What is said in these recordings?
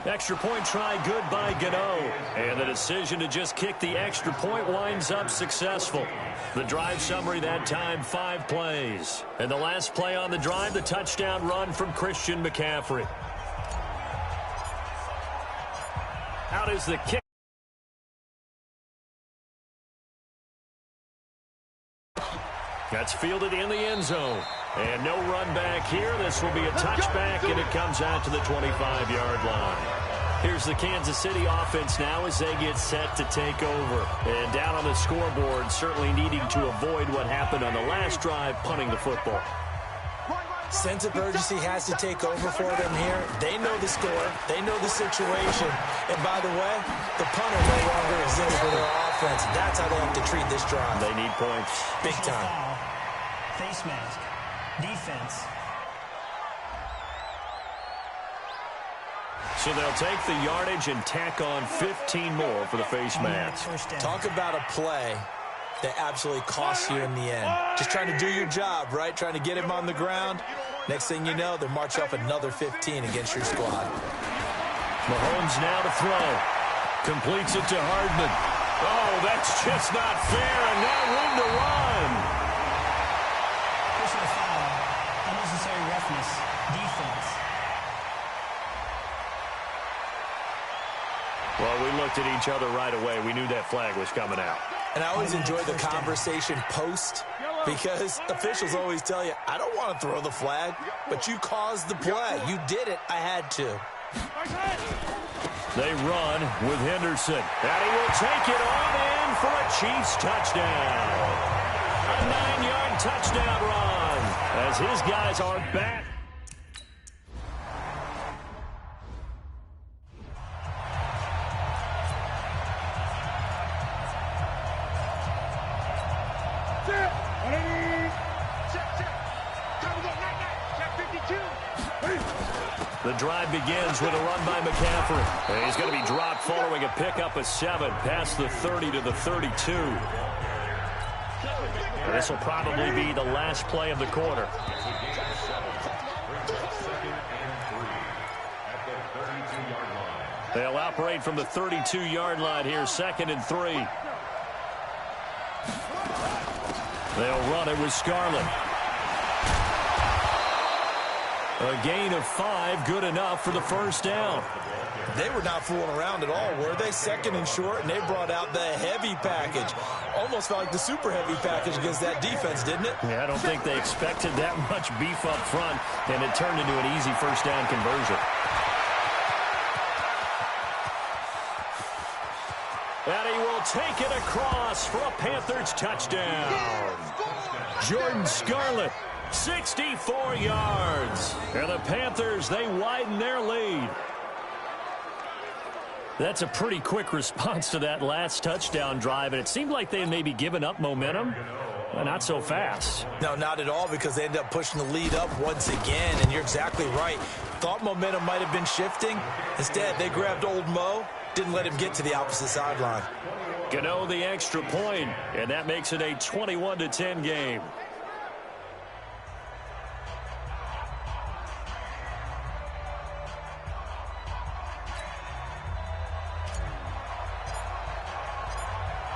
Extra point try good by Gano. And the decision to just kick the extra point winds up successful. The drive summary that time, 5 plays. And the last play on the drive, the touchdown run from Christian McCaffrey. Out is the kick. That's fielded in the end zone. And no run back here. This will be a touchback, and it comes out to the 25-yard line. Here's the Kansas City offense now as they get set to take over. And down on the scoreboard, certainly needing to avoid what happened on the last drive, punting the football. Sense of urgency has to take over for them here. They know the score. They know the situation. And by the way, the punter no longer exists for their offense. That's how they have to treat this drive. They need points. Big time. Face mask. Defense. So they'll take the yardage and tack on 15 more for the face mask. Talk about a play that absolutely costs you in the end. Just trying to do your job, right? Trying to get him on the ground. Next thing you know, they march off another 15 against your squad. Mahomes now to throw. Completes it to Hardman. Oh, that's just not fair, and no room to run. Personal foul. Unnecessary roughness. Defense. Well, we looked at each other right away. We knew that flag was coming out. And I always enjoy the conversation post because officials always tell you, I don't want to throw the flag, but you caused the play. You did it. I had to. They run with Henderson. And he will take it on in for a Chiefs touchdown. A 9-yard touchdown run as his guys are back. The drive begins with a run by McCaffrey. And he's going to be dropped following a pickup of 7 past the 30 to the 32. This will probably be the last play of the quarter. They'll operate from the 32-yard line here, 2nd and 3. They'll run it with Scarlett. A gain of 5, good enough for the first down. They were not fooling around at all, were they? 2nd and short, and they brought out the heavy package. Almost felt like the super heavy package against that defense, didn't it? Yeah, I don't think they expected that much beef up front, and it turned into an easy first down conversion. And he will take it across for a Panthers touchdown. Jordan Scarlett. 64 yards. And the Panthers, they widen their lead. That's a pretty quick response to that last touchdown drive, and it seemed like they had maybe given up momentum. Well, not so fast. No, not at all, because they ended up pushing the lead up once again, and you're exactly right. Thought momentum might have been shifting. Instead, they grabbed old Mo, didn't let him get to the opposite sideline. Gano the extra point, and that makes it a 21-10 game.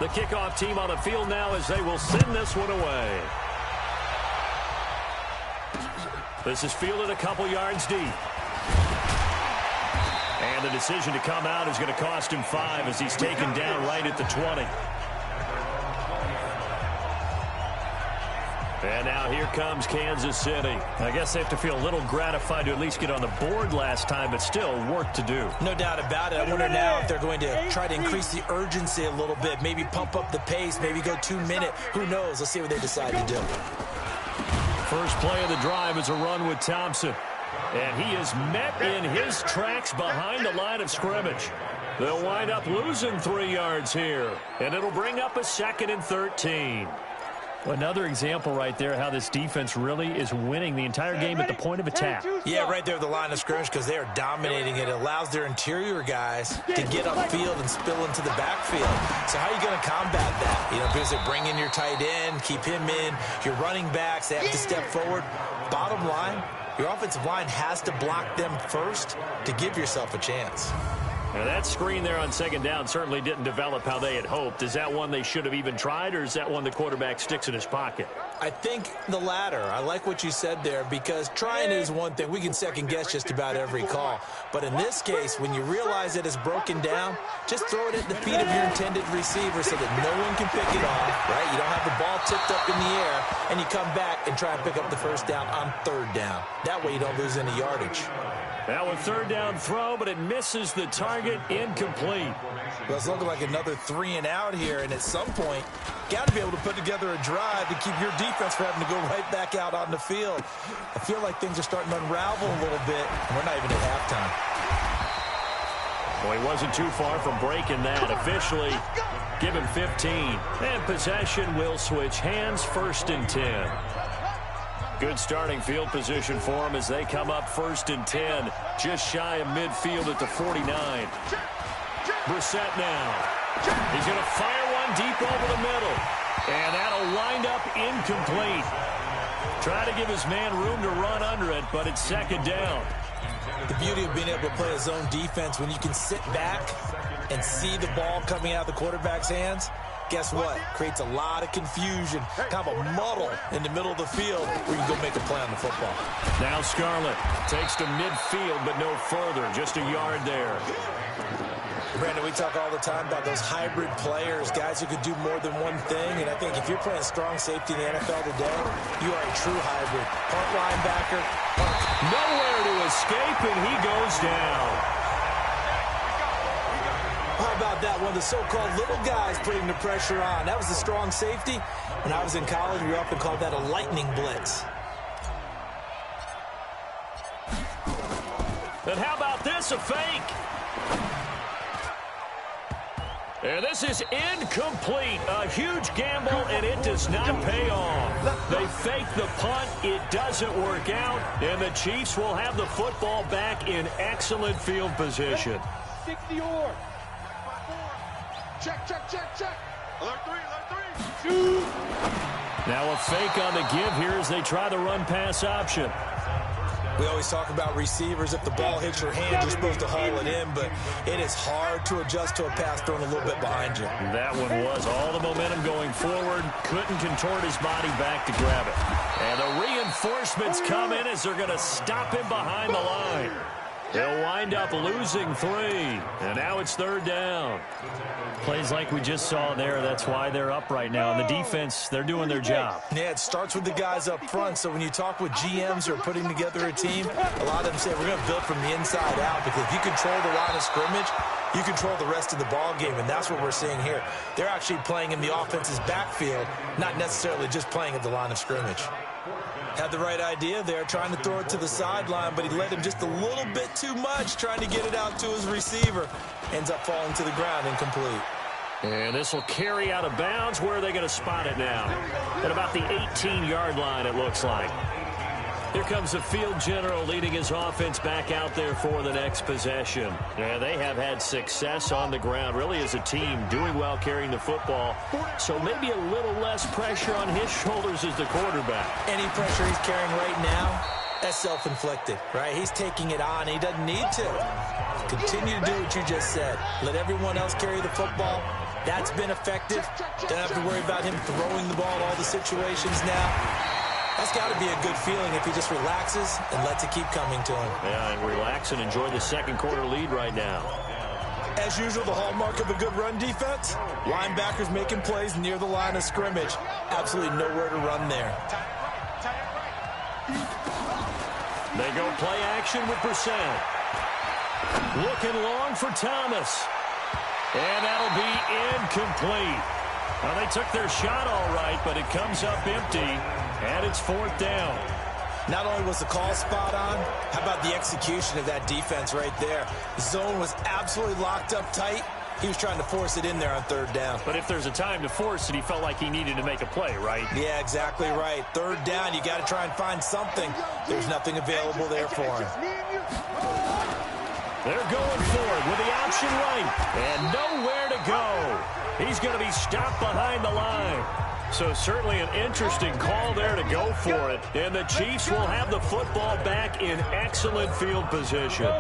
The kickoff team on the field now as they will send this one away. This is fielded a couple yards deep. And the decision to come out is going to cost him 5 as he's taken down right at the 20. And now here comes Kansas City. I guess they have to feel a little gratified to at least get on the board last time, but still work to do. No doubt about it. I wonder now if they're going to try to increase the urgency a little bit, maybe pump up the pace, maybe go 2-minute. Who knows? Let's see what they decide to do. First play of the drive is a run with Thompson. And he is met in his tracks behind the line of scrimmage. They'll wind up losing 3 yards here. And it'll bring up a 2nd and 13. Another example right there how this defense really is winning the entire game at the point of attack. Yeah, right there at the line of scrimmage because they are dominating it. It allows their interior guys to get upfield and spill into the backfield. So how are you going to combat that? You know, because they bring in your tight end, keep him in, your running backs, they have to step forward. Bottom line, Your offensive line has to block them first to give yourself a chance. Now that screen there on second down certainly didn't develop how they had hoped. Is that one they should have even tried, or is that one the quarterback sticks in his pocket? I think the latter. I like what you said there, because trying is one thing. We can second-guess just about every call. But in this case, when you realize that it's broken down, just throw it at the feet of your intended receiver so that no one can pick it off, right? You don't have the ball tipped up in the air, and you come back and try and pick up the first down on third down. That way you don't lose any yardage. Now a third down throw, but it misses the target, incomplete. Well, it's looking like another 3 and out here, and at some point, got to be able to put together a drive to keep your defense from having to go right back out on the field. I feel like things are starting to unravel a little bit, and we're not even at halftime. Well, he wasn't too far from breaking that. Officially, give him 15. And possession will switch hands, 1st and 10. Good starting field position for him as they come up 1st and 10. Just shy of midfield at the 49. Brissett now. He's going to fire one deep over the middle. And that'll wind up incomplete. Try to give his man room to run under it, but it's 2nd down. The beauty of being able to play a zone defense, when you can sit back and see the ball coming out of the quarterback's hands, guess what? Creates a lot of confusion, kind of a muddle in the middle of the field where you can go make a play on the football. Now Scarlett takes to midfield, but no further. Just a yard there. Brandon, we talk all the time about those hybrid players, guys who could do more than one thing. And I think if you're playing strong safety in the NFL today, you are a true hybrid. Part linebacker, part... Nowhere to escape, and he goes down. How about that? One of the so-called little guys putting the pressure on. That was the strong safety. When I was in college, we often called that a lightning blitz. And how about this, a fake? And this is incomplete. A huge gamble, and it does not pay off. They fake the punt. It doesn't work out, and the Chiefs will have the football back in excellent field position. 60-or. Check. Alert 3. Shoot. Now a fake on the give here as they try the run-pass option. We always talk about receivers. If the ball hits your hand, you're supposed to haul it in, but it is hard to adjust to a pass thrown a little bit behind you. That one was all the momentum going forward. Couldn't contort his body back to grab it. And the reinforcements come in as they're going to stop him behind the line. They'll wind up losing 3, and now it's 3rd down. Plays like we just saw there, that's why they're up right now. And the defense, they're doing their job. Yeah, it starts with the guys up front. So when you talk with GMs who are putting together a team, a lot of them say we're going to build from the inside out, because if you control the line of scrimmage, you control the rest of the ball game, and that's what we're seeing here. They're actually playing in the offense's backfield, not necessarily just playing at the line of scrimmage. Had the right idea there, trying to throw it to the sideline, but he led him just a little bit too much, trying to get it out to his receiver. Ends up falling to the ground, incomplete. And this will carry out of bounds. Where are they going to spot it now? At about the 18-yard line, it looks like. Here comes the field general leading his offense back out there for the next possession. Yeah, they have had success on the ground, really as a team, doing well carrying the football. So maybe a little less pressure on his shoulders as the quarterback. Any pressure he's carrying right now, that's self-inflicted, right? He's taking it on. He doesn't need to. Continue to do what you just said. Let everyone else carry the football. That's been effective. Don't have to worry about him throwing the ball in all the situations now. That's got to be a good feeling if he just relaxes and lets it keep coming to him. Yeah, and relax and enjoy the second quarter lead right now. As usual, the hallmark of a good run defense, linebackers making plays near the line of scrimmage. Absolutely nowhere to run there. They go play action with Brissett. Looking long for Thomas. And that'll be incomplete. Well, they took their shot all right, but it comes up empty, and it's 4th down. Not only was the call spot on, how about the execution of that defense right there? The zone was absolutely locked up tight. He was trying to force it in there on 3rd down. But if there's a time to force it, he felt like he needed to make a play, right? Yeah, exactly right. 3rd down, you got to try and find something. There's nothing available there for him. They're going forward with the option right, and nowhere to go. He's going to be stopped behind the line. So certainly an interesting call there to go for it. And the Chiefs will have the football back in excellent field position.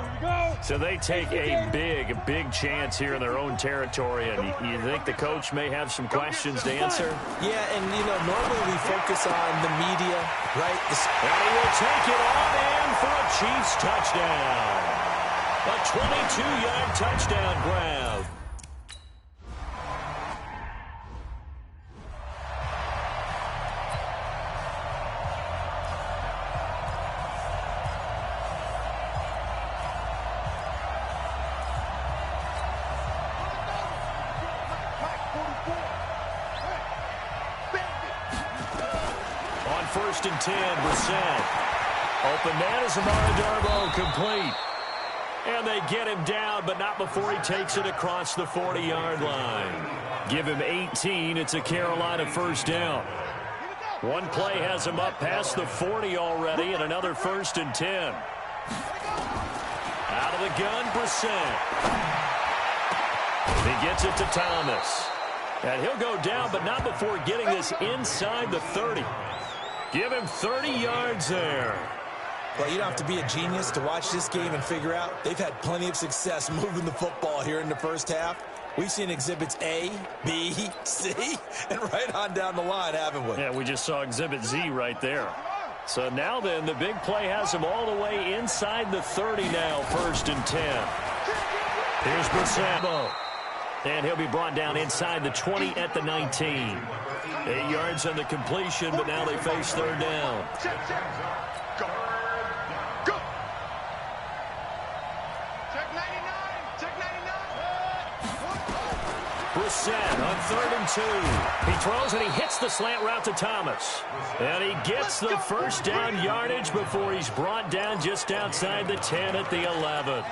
So they take a big chance here in their own territory. And you think the coach may have some questions to answer? Yeah, and, normally we focus on the media, right? And he will take it on in for a Chiefs touchdown. A 22-yard touchdown grab. On 1st and 10, Brissett. Open man is Amara Darboh, complete. And they get him down, but not before he takes it across the 40-yard line. Give him 18. It's a Carolina first down. One play has him up past the 40 already, and another 1st and 10. Out of the gun, Brissett. He gets it to Thomas. And he'll go down, but not before getting this inside the 30. Give him 30 yards there. Well, you don't have to be a genius to watch this game and figure out they've had plenty of success moving the football here in the first half. We've seen exhibits A, B, C, and right on down the line, haven't we? Yeah, we just saw exhibit Z right there. So now then, the big play has him all the way inside the 30 now, 1st and 10. Here's Brissett. And he'll be brought down inside the 20 at the 19. 8 yards on the completion, but now they face 3rd down. Go. Check 99. Check 99. Brissett on 3rd and 2. He throws and he hits the slant route to Thomas. And he gets the first down yardage before he's brought down just outside the 10 at the 11.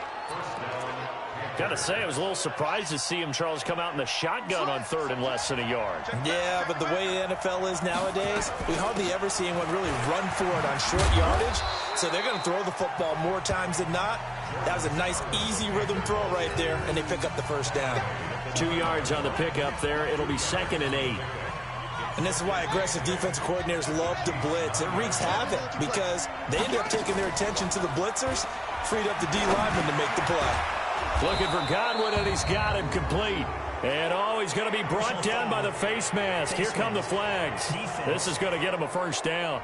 Got to say, I was a little surprised to see him, Charles, come out in the shotgun on 3rd and less than a yard. Yeah, but the way the NFL is nowadays, we hardly ever see anyone really run for it on short yardage. So they're going to throw the football more times than not. That was a nice, easy rhythm throw right there, and they pick up the first down. 2 yards on the pickup there. It'll be 2nd and 8. And this is why aggressive defensive coordinators love to blitz. It wreaks havoc because they end up taking their attention to the blitzers, freed up the D lineman to make the play. Looking for Godwin, and he's got him complete. And, he's going to be brought down by the face mask. Here come the flags. This is going to get him a first down.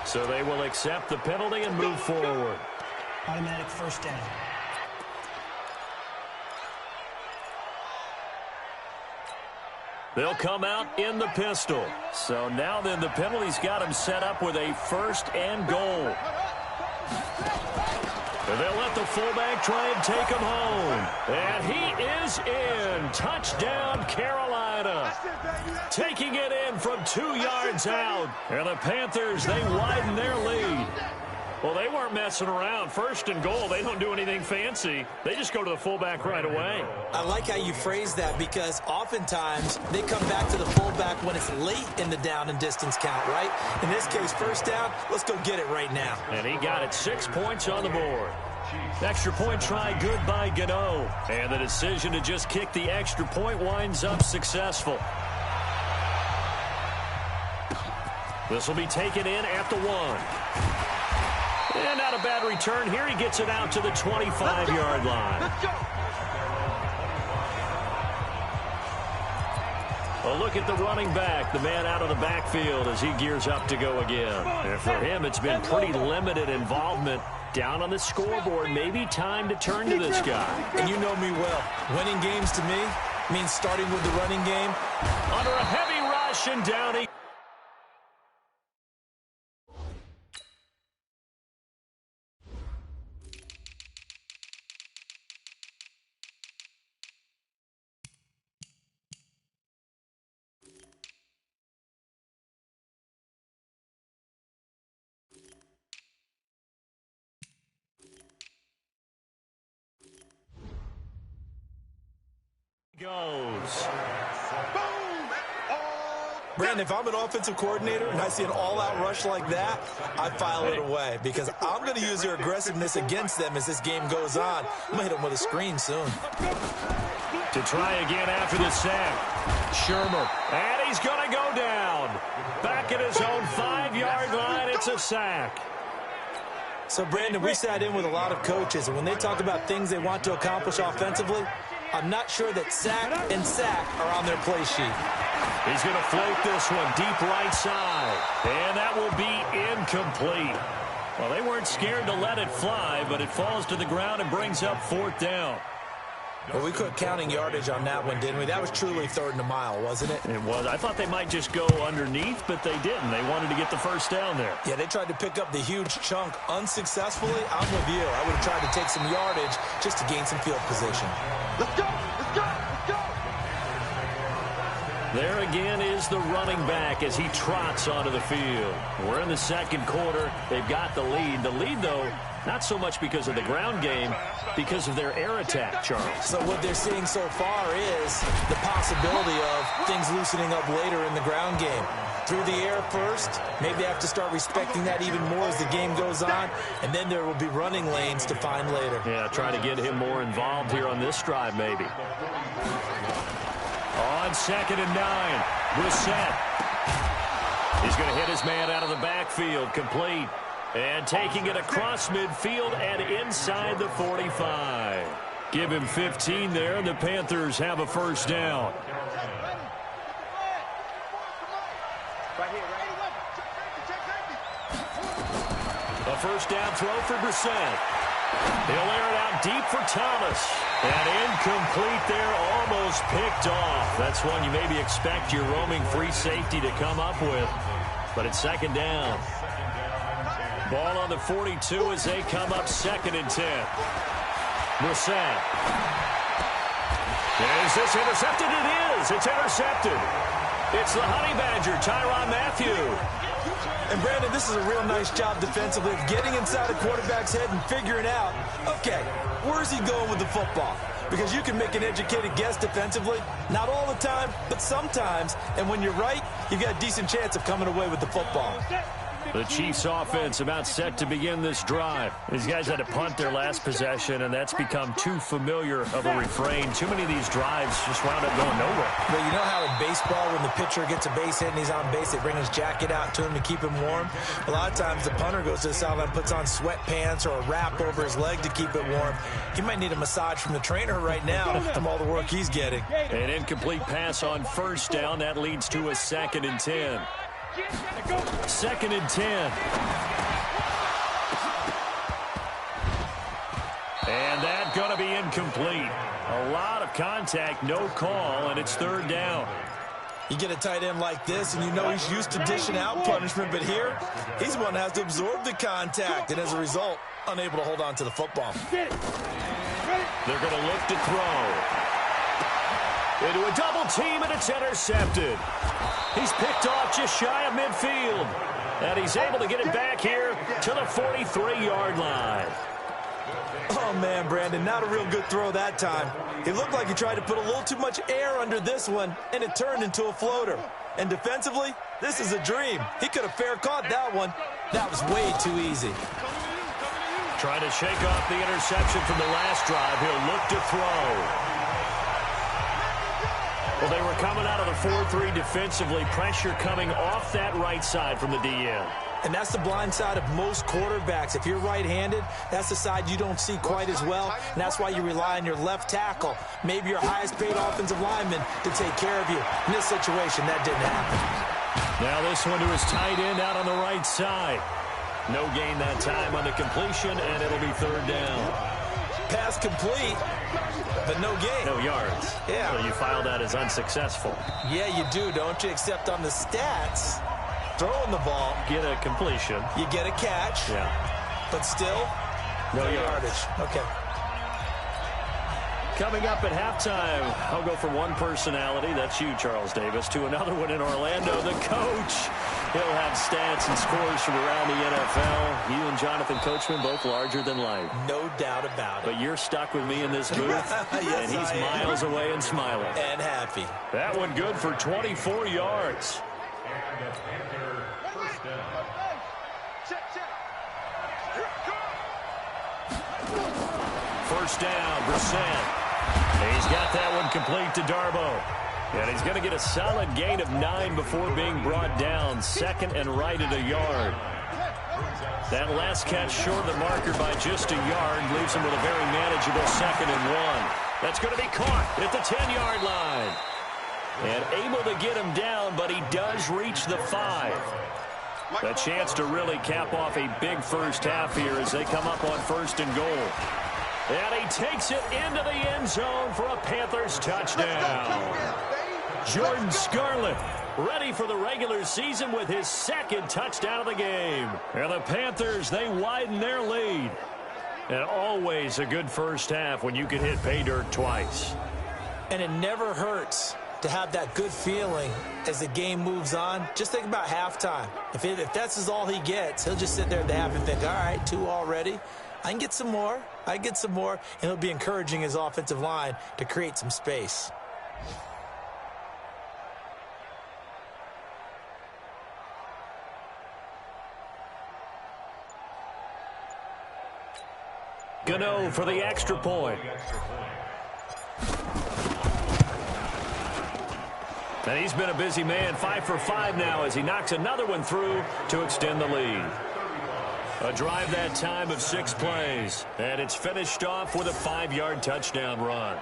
So they will accept the penalty and move forward. Automatic first down. They'll come out in the pistol. So now then the penalty's got him set up with a 1st and goal. And they'll let the fullback try and take him home. And he is in. Touchdown, Carolina. Taking it in from 2 yards out. And the Panthers, they widen their lead. Well, they weren't messing around. 1st and goal, they don't do anything fancy. They just go to the fullback right away. I like how you phrase that because oftentimes they come back to the fullback when it's late in the down and distance count, right? In this case, 1st down, let's go get it right now. And he got it. 6 points on the board. Extra point try good by Gano. And the decision to just kick the extra point winds up successful. This will be taken in at the 1. And not a bad return here. He gets it out to the 25-yard line. A look at the running back, the man out of the backfield as he gears up to go again. And for him, it's been pretty limited involvement down on the scoreboard. Maybe time to turn to this guy. And you know me well. Winning games to me means starting with the running game. Under a heavy rush and down he goes. Boom! All Brandon, if I'm an offensive coordinator and I see an all-out rush like that, I file it away because I'm going to use their aggressiveness against them as this game goes on. I'm going to hit them with a screen soon. To try again after the sack. Shermer. And he's going to go down. Back at his own 5-yard line, it's a sack. So, Brandon, we sat in with a lot of coaches, and when they talk about things they want to accomplish offensively, I'm not sure that sack and sack are on their play sheet. He's going to float this one deep right side. And that will be incomplete. Well, they weren't scared to let it fly, but it falls to the ground and brings up 4th down. Well, we quit counting yardage on that one, didn't we? That was truly 3rd and a mile, wasn't it? It was. I thought they might just go underneath, but they didn't. They wanted to get the first down there. Yeah, they tried to pick up the huge chunk unsuccessfully. I'm with you. I would have tried to take some yardage just to gain some field position. Let's go! Let's go! Let's go! There again is the running back as he trots onto the field. We're in the 2nd quarter. They've got the lead. The lead, though, not so much because of the ground game, because of their air attack, Charles. So what they're seeing so far is the possibility of things loosening up later in the ground game. Through the air first, maybe they have to start respecting that even more as the game goes on, and then there will be running lanes to find later. Yeah, try to get him more involved here on this drive, maybe. On 2nd and 9, Brissett. He's going to hit his man out of the backfield, complete. And taking it across midfield and inside the 45. Give him 15 there, and the Panthers have a first down. A first down throw for Brissett. He'll air it out deep for Thomas. And incomplete there, almost picked off. That's one you maybe expect your roaming free safety to come up with. But it's 2nd down. Ball on the 42 as they come up 2nd and 10. Brissett. Is this intercepted? It is. It's intercepted. It's the Honey Badger, Tyrann Mathieu. And, Brandon, this is a real nice job defensively of getting inside a quarterback's head and figuring out, okay, where's he going with the football? Because you can make an educated guess defensively. Not all the time, but sometimes. And when you're right, you've got a decent chance of coming away with the football. The Chiefs offense about set to begin this drive. These guys had to punt their last possession, and that's become too familiar of a refrain. Too many of these drives just wound up going nowhere. Well, you know how in baseball, when the pitcher gets a base hit and he's on base, they bring his jacket out to him to keep him warm? A lot of times the punter goes to the sideline, puts on sweatpants or a wrap over his leg to keep it warm. He might need a massage from the trainer right now from all the work he's getting. An incomplete pass on first down. That leads to a 2nd and 10. 2nd and 10. And that's going to be incomplete. A lot of contact, no call, and it's 3rd down. You get a tight end like this, and you know he's used to dishing out punishment, but here, he's the one that has to absorb the contact, and as a result, unable to hold on to the football. They're going to look to throw. Into a double team, and it's intercepted. He's picked off just shy of midfield. And he's able to get it back here to the 43-yard line. Oh, man, Brandon, not a real good throw that time. It looked like he tried to put a little too much air under this one, and it turned into a floater. And defensively, this is a dream. He could have fair caught that one. That was way too easy. Trying to shake off the interception from the last drive. He'll look to throw. Well, they were coming out of the 4-3 defensively. Pressure coming off that right side from the DN. And that's the blind side of most quarterbacks. If you're right-handed, that's the side you don't see quite as well. And that's why you rely on your left tackle, maybe your highest-paid offensive lineman, to take care of you. In this situation, that didn't happen. Now this one to his tight end out on the right side. No gain that time on the completion, and it'll be 3rd down. Pass complete, but no gain. No yards. Yeah. So you file that as unsuccessful. Yeah, you do, don't you? Except on the stats, throwing the ball. Get a completion. You get a catch. Yeah. But still, no yardage. Okay. Coming up at halftime, I'll go from one personality, that's you, Charles Davis, to another one in Orlando, the coach. He'll have stats and scores from around the NFL. You and Jonathan Coachman, both larger than life. No doubt about it. But you're stuck with me in this booth, yes, and he's miles away and smiling. And happy. That one good for 24 yards. First down, Brissett. He's got that one complete to Darbo. And he's going to get a solid gain of 9 before being brought down. Second and right at a yard. That last catch short of the marker by just a yard leaves him with a very manageable 2nd and 1. That's going to be caught at the 10-yard line. And able to get him down, but he does reach the 5. A chance to really cap off a big first half here as they come up on 1st and goal. And he takes it into the end zone for a Panthers touchdown. Jordan Scarlett ready for the regular season with his 2nd touchdown of the game. And the Panthers, they widen their lead. And always a good first half when you can hit pay dirt twice. And it never hurts to have that good feeling as the game moves on. Just think about halftime. If that's all he gets, he'll just sit there at the half and think, all right, 2 already. I can get some more. I get some more. And he'll be encouraging his offensive line to create some space. Gano for the extra point. And he's been a busy man, 5 for 5 now as he knocks another one through to extend the lead. A drive that time of 6 plays. And it's finished off with a 5-yard touchdown run.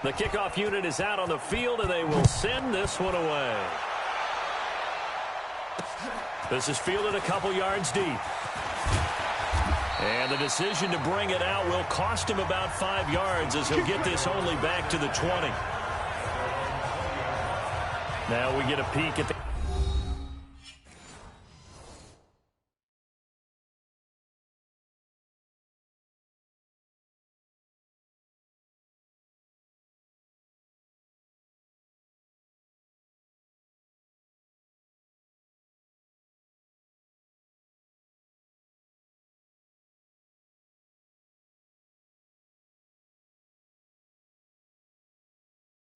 The kickoff unit is out on the field, and they will send this one away. This is fielded a couple yards deep. And the decision to bring it out will cost him about 5 yards as he'll get this only back to the 20. Now we get a peek at the...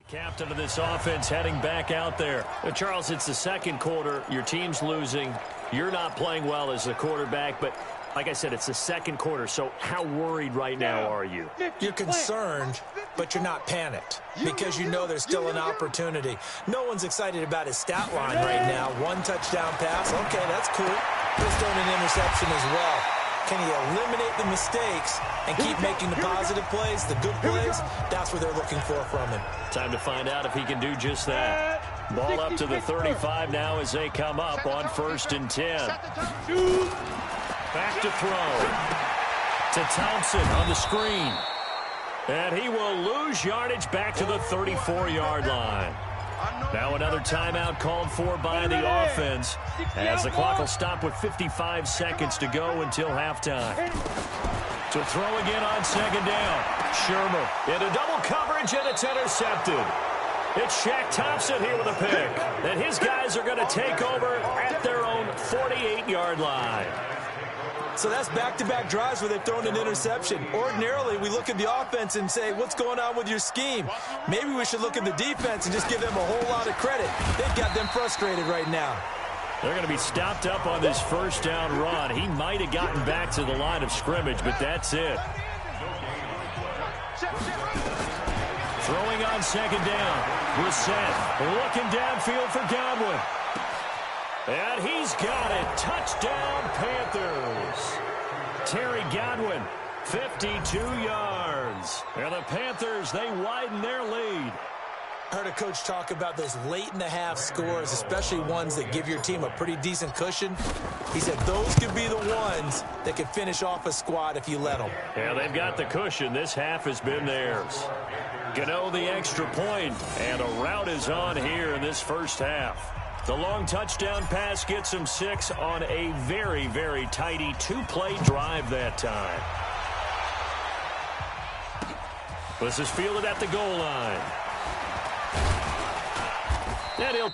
Captain of this offense heading back out there. Charles, it's the second quarter. Your team's losing. You're not playing well as a quarterback, but like I said, it's the second quarter, so how worried right now are you? You're concerned, but you're not panicked because you know there's still an opportunity. No one's excited about his stat line right now. 1 touchdown pass. Okay, that's cool. He's thrown an interception as well. Can he eliminate the mistakes and keep making the positive plays, the good plays? That's what they're looking for from him. Time to find out if he can do just that. Ball up to the 35 now as they come up on 1st and 10. Back to throw. To Thompson on the screen. And he will lose yardage back to the 34-yard line. Now another timeout called for by the offense as the clock will stop with 55 seconds to go until halftime. To throw again on 2nd down. Shermer into double coverage, and it's intercepted. It's Shaq Thompson here with a pick. And his guys are going to take over at their own 48-yard line. So that's back-to-back drives where they've thrown an interception. Ordinarily, we look at the offense and say, what's going on with your scheme? Maybe we should look at the defense and just give them a whole lot of credit. They've got them frustrated right now. They're going to be stopped up on this 1st down run. He might have gotten back to the line of scrimmage, but that's it. Throwing on 2nd down. Brissett looking downfield for Godwin. And he's got it. Touchdown, Panthers. Terry Godwin, 52 yards. And the Panthers, they widen their lead. I heard a coach talk about those late-in-the-half scores, especially ones that give your team a pretty decent cushion. He said those could be the ones that could finish off a squad if you let them. Yeah, they've got the cushion. This half has been theirs. Gano the extra point, and a rout is on here in this 1st half. The long touchdown pass gets him 6 on a very, very tidy 2-play drive that time. This is fielded at the goal line. And he'll...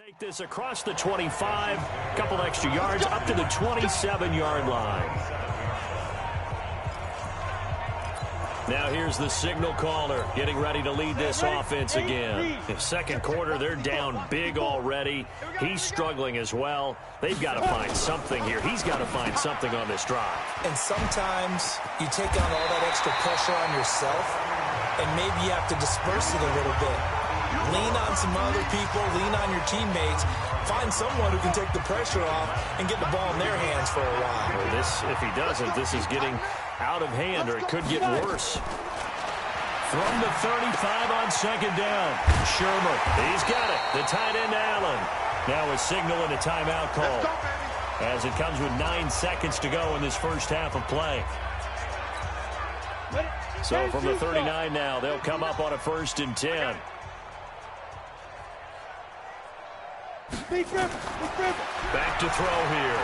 Take this across the 25, couple extra yards up to the 27-yard line. Now here's the signal caller getting ready to lead this offense again. In second quarter, they're down big already. He's struggling as well. They've got to find something here. He's got to find something on this drive. And sometimes you take on all that extra pressure on yourself, and maybe you have to disperse it a little bit. Lean on some other people, lean on your teammates, find someone who can take the pressure off and get the ball in their hands for a while. Well, if he doesn't, this is getting out of hand, or it could get worse. From the 35 on second down, Shermer, he's got it. The tight end, Allen. Now a signal and a timeout call as it comes with 9 seconds to go in this first half of play. So from the 39 now, they'll come up on a 1st and 10. Back to throw here.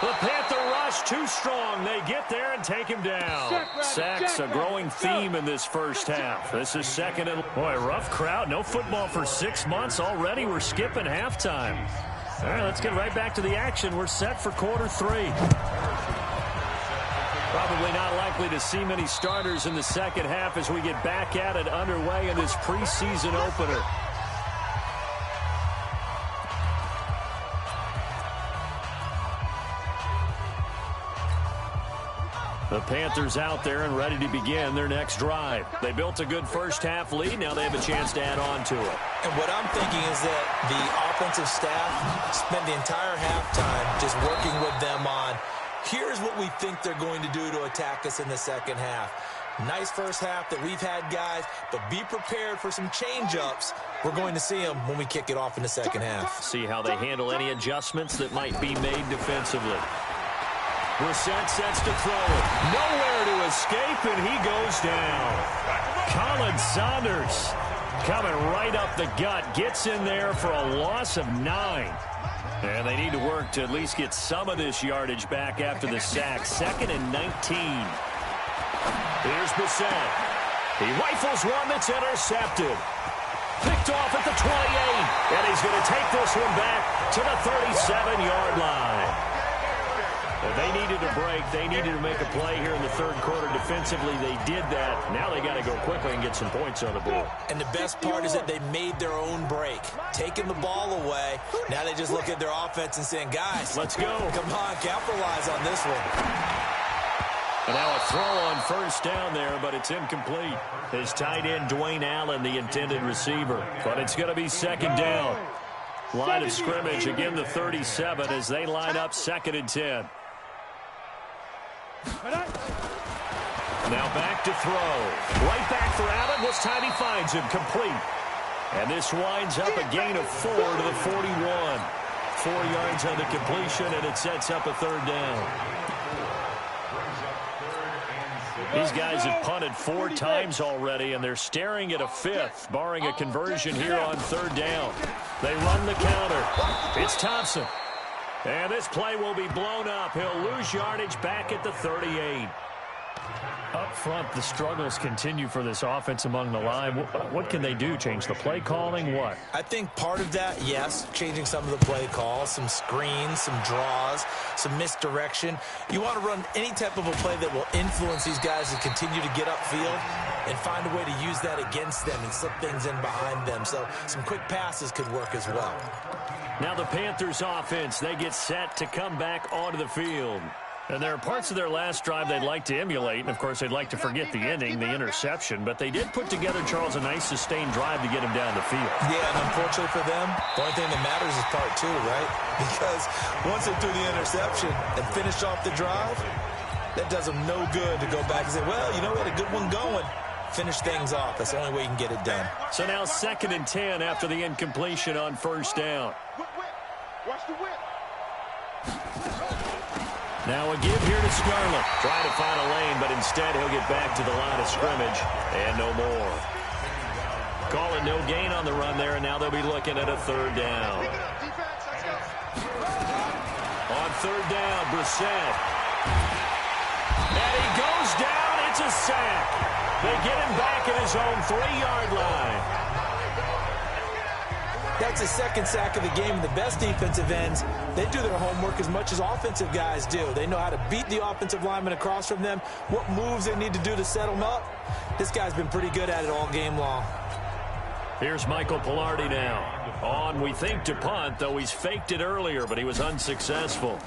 The Panther rush too strong. They get there and take him down. Sacks a growing theme in this first half. This is second and... Boy, rough crowd. No football for 6 months. Already we're skipping halftime. All right, let's get right back to the action. We're set for quarter 3. Probably not likely to see many starters in the second half as we get back at it underway in this preseason opener. The Panthers out there and ready to begin their next drive. They built a good first half lead. Now they have a chance to add on to it. And what I'm thinking is that the offensive staff spent the entire halftime just working with them on, here's what we think they're going to do to attack us in the second half. Nice first half that we've had, guys, but be prepared for some change-ups. We're going to see them when we kick it off in the second half. See how they handle any adjustments that might be made defensively. Brissett sets to throw it. Nowhere to escape, and he goes down. Colin Saunders coming right up the gut. Gets in there for a loss of 9. And they need to work to at least get some of this yardage back after the sack. 2nd and 19. Here's Brissett. He rifles one that's intercepted. Picked off at the 28. And he's going to take this one back to the 37-yard line. They needed a break. They needed to make a play here in the third quarter. Defensively, they did that. Now they got to go quickly and get some points on the board. And the best part is that they made their own break. Taking the ball away. Now they just look at their offense and saying, guys, let's go. Come on, capitalize on this one. And now a throw on first down there, but it's incomplete. His tight end, Dwayne Allen, the intended receiver. But it's going to be second down. Line of scrimmage, again the 37 as they line up 2nd and 10. Now back to throw. Right back for Allen. This time he finds him complete. And this winds up a gain of 4 to the 41. 4 yards on the completion, and it sets up a 3rd down. These guys have punted 4 times already, and they're staring at a 5th, barring a conversion here on 3rd down. They run the counter. It's Thompson. And this play will be blown up. He'll lose yardage back at the 38. Up front, the struggles continue for this offense among the line. What can they do? Change the play calling? What? I think part of that, yes, changing some of the play calls, some screens, some draws, some misdirection. You want to run any type of a play that will influence these guys to continue to get upfield and find a way to use that against them and slip things in behind them. So some quick passes could work as well. Now the Panthers offense, they get set to come back onto the field. And there are parts of their last drive they'd like to emulate. And, of course, they'd like to forget the ending, the interception. But they did put together, Charles, a nice sustained drive to get him down the field. Yeah, and unfortunately for them, the only thing that matters is part 2, right? Because once they threw the interception and finished off the drive, that does them no good to go back and say, well, you know, we had a good one going. Finish things off. That's the only way you can get it done. So now 2nd and 10 after the incompletion on first down. Watch the whip. Now a give here to Scarlett. Trying to find a lane, but instead he'll get back to the line of scrimmage. And no more. Call it no gain on the run there, and now they'll be looking at a 3rd down. On 3rd down, Brissett. And he goes down. It's a sack. They get him back at his own 3-yard line. That's his second sack of the game. The best defensive ends, they do their homework as much as offensive guys do. They know how to beat the offensive lineman across from them, what moves they need to do to set them up. This guy's been pretty good at it all game long. Here's Michael Pilardi now. On, we think, to punt, though he's faked it earlier, but he was unsuccessful.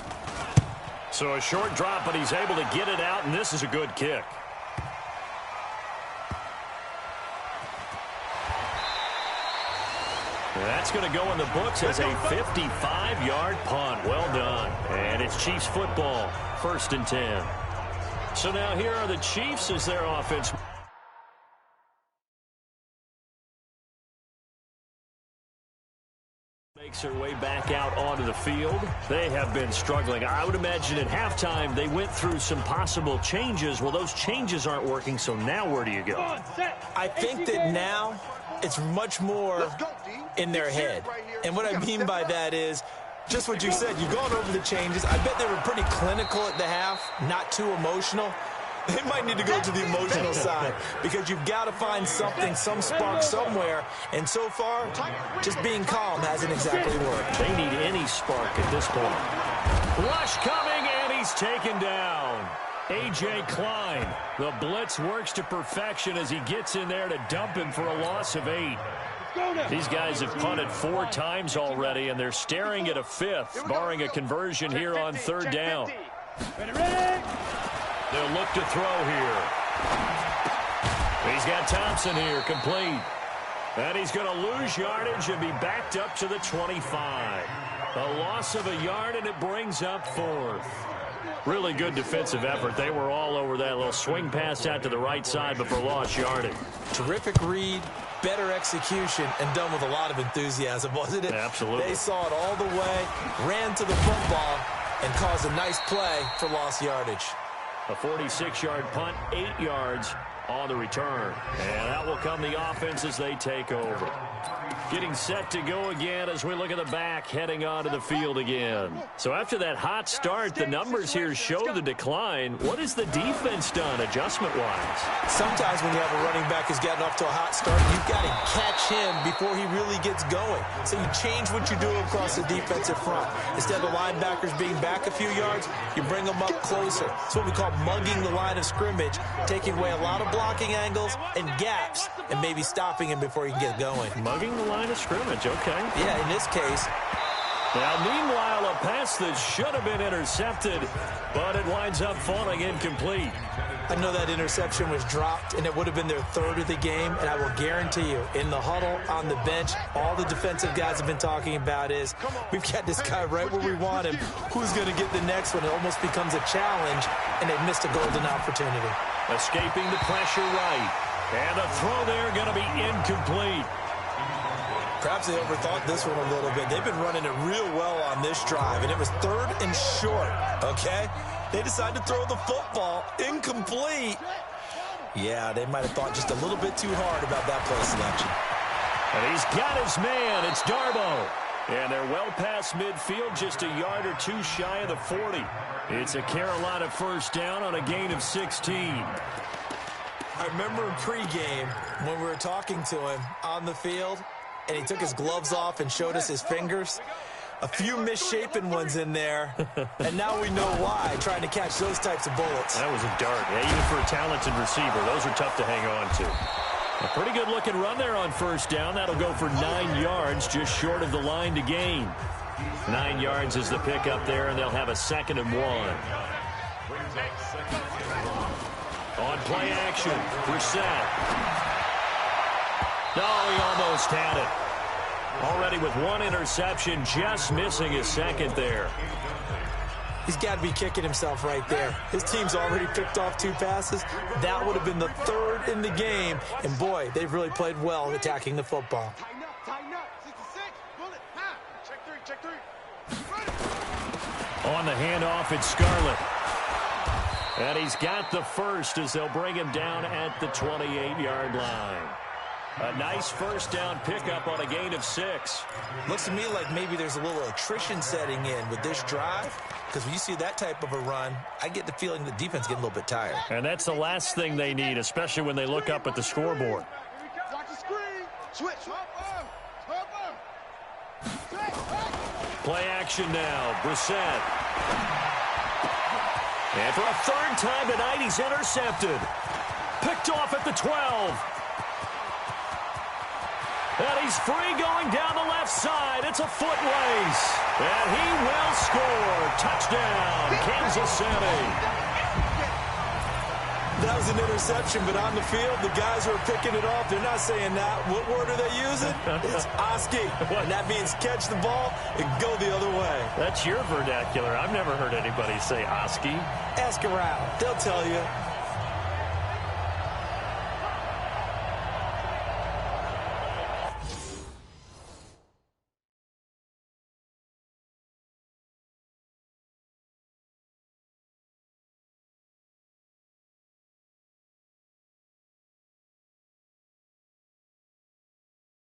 So a short drop, but he's able to get it out, and this is a good kick. That's going to go in the books as a 55-yard punt. Well done. And it's Chiefs football, 1st and 10. So now here are the Chiefs as their offense makes their way back out onto the field. They have been struggling. I would imagine at halftime they went through some possible changes. Well, those changes aren't working, so now where do you go? I think that now it's much more in their head. And what I mean by that is just what you said. You've gone over the changes. I bet they were pretty clinical at the half, not too emotional. They might need to go to the emotional side because you've got to find something, some spark somewhere. And so far, just being calm hasn't exactly worked. They need any spark at this point. Rush coming, and he's taken down. A.J. Klein. The blitz works to perfection as he gets in there to dump him for a loss of 8. These guys have punted 4 times already, and they're staring at a 5th, barring a conversion here on 3rd down. They'll look to throw here. He's got Thompson here, complete. And he's going to lose yardage and be backed up to the 25. A loss of a yard, and it brings up 4th. Really good defensive effort. They were all over that little swing pass out to the right side before lost yardage. Terrific read, better execution, and done with a lot of enthusiasm, wasn't it? Absolutely. They saw it all the way, ran to the football, and caused a nice play for lost yardage. A 46-yard punt, 8 yards on the return. And out will come the offense as they take over. Getting set to go again as we look at the back, heading onto the field again. So after that hot start, the numbers here show the decline. What has the defense done adjustment-wise? Sometimes when you have a running back who's gotten off to a hot start, you've got to catch him before he really gets going. So you change what you do across the defensive front. Instead of the linebackers being back a few yards, you bring them up closer. It's what we call mugging the line of scrimmage, taking away a lot of blocking angles and gaps, and maybe stopping him before he can get going. Mugging the line of scrimmage, okay. Yeah, in this case. Now, meanwhile, a pass that should have been intercepted, but it winds up falling incomplete. I know that interception was dropped, and it would have been their 3rd of the game, and I will guarantee you, in the huddle, on the bench, all the defensive guys have been talking about is, we've got this guy right where we want him. Who's going to get the next one? It almost becomes a challenge, and they've missed a golden opportunity. Escaping the pressure right, and the throw there going to be incomplete. Perhaps they overthought this one a little bit. They've been running it real well on this drive, and it was 3rd and short, okay? They decided to throw the football incomplete. Yeah, they might have thought just a little bit too hard about that play selection. And he's got his man. It's Darbo. And they're well past midfield, just a yard or 2 shy of the 40. It's a Carolina 1st down on a gain of 16. I remember in pregame when we were talking to him on the field, and he took his gloves off and showed us his fingers. A few misshapen ones in there, and now we know why, trying to catch those types of bullets. That was a dart. Yeah, even for a talented receiver, those are tough to hang on to. A pretty good-looking run there on 1st down. That'll go for 9 yards, just short of the line to gain. 9 yards is the pickup there, and they'll have a 2nd and 1. On play action, Brissett. No, he almost had it. Already with 1 interception, just missing his 2nd there. He's got to be kicking himself right there. His team's already picked off 2 passes. That would have been the 3rd in the game. And, boy, they've really played well attacking the football. Tighten up. 66. Bullet. Check 3. On the handoff, it's Scarlett. And he's got the 1st as they'll bring him down at the 28-yard line. A nice 1st down pickup on a gain of 6. Looks to me like maybe there's a little attrition setting in with this drive, because when you see that type of a run, I get the feeling the defense getting a little bit tired. And that's the last thing they need, especially when they look up at the scoreboard. Watch the screen. Switch. Play action now. Brissett. And for a third time tonight, he's intercepted. Picked off at the 12. And he's free going down the left side. It's a foot race. And he will score. Touchdown, Kansas City. That was an interception, but on the field, the guys who are picking it off, they're not saying that. What word are they using? It's Oski. And that means catch the ball and go the other way. That's your vernacular. I've never heard anybody say Oski. Ask around. They'll tell you.